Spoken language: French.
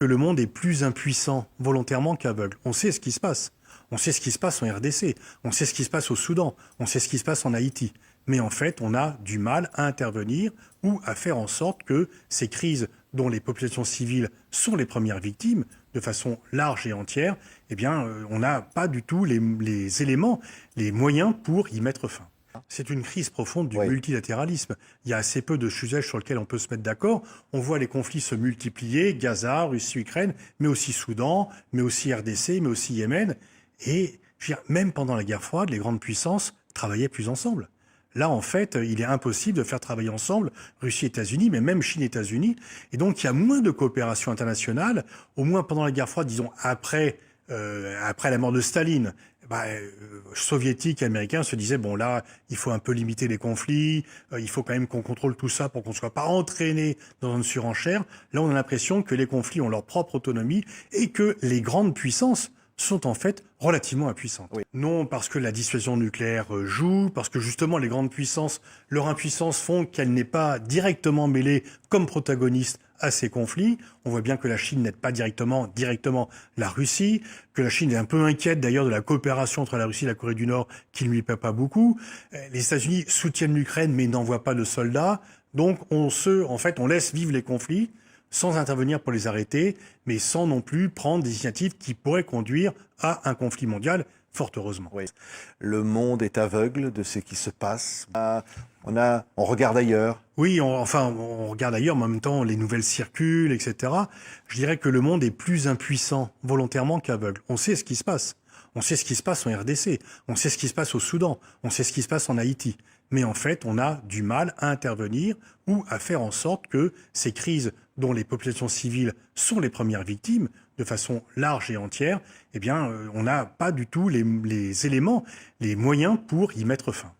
que le monde est plus impuissant volontairement qu'aveugle. On sait ce qui se passe. On sait ce qui se passe en RDC. On sait ce qui se passe au Soudan. On sait ce qui se passe en Haïti. Mais en fait, on a du mal à intervenir ou à faire en sorte que ces crises dont les populations civiles sont les premières victimes, de façon large et entière, eh bien, on n'a pas du tout les éléments, les moyens pour y mettre fin. C'est une crise profonde du multilatéralisme. Il y a assez peu de sujets sur lesquels on peut se mettre d'accord. On voit les conflits se multiplier, Gaza, Russie, Ukraine, mais aussi Soudan, mais aussi RDC, mais aussi Yémen. Et je veux dire, même pendant la guerre froide, les grandes puissances travaillaient plus ensemble. Là, en fait, il est impossible de faire travailler ensemble Russie et États-Unis, mais même Chine et États-Unis. Et donc, il y a moins de coopération internationale, au moins pendant la guerre froide, disons après la mort de Staline. Soviétiques et américains se disaient, bon là, il faut un peu limiter les conflits, il faut quand même qu'on contrôle tout ça pour qu'on ne soit pas entraîné dans une surenchère. Là, on a l'impression que les conflits ont leur propre autonomie et que les grandes puissances sont en fait relativement impuissantes. Oui. Non parce que la dissuasion nucléaire joue, parce que justement les grandes puissances, leur impuissance font qu'elles n'est pas directement mêlée comme protagoniste à ces conflits. On voit bien que la Chine n'aide pas directement la Russie, que la Chine est un peu inquiète d'ailleurs de la coopération entre la Russie et la Corée du Nord qui ne lui plaît pas beaucoup. Les États-Unis soutiennent l'Ukraine mais n'envoient pas de soldats. Donc on laisse vivre les conflits sans intervenir pour les arrêter, mais sans non plus prendre des initiatives qui pourraient conduire à un conflit mondial, fort heureusement. Oui. Le monde est aveugle de ce qui se passe. On regarde ailleurs. Oui, on regarde ailleurs, mais en même temps, les nouvelles circulent, etc. Je dirais que le monde est plus impuissant volontairement qu'aveugle. On sait ce qui se passe. On sait ce qui se passe en RDC. On sait ce qui se passe au Soudan. On sait ce qui se passe en Haïti. Mais en fait, on a du mal à intervenir ou à faire en sorte que ces crises dont les populations civiles sont les premières victimes, de façon large et entière, eh bien, on n'a pas du tout les éléments, les moyens pour y mettre fin.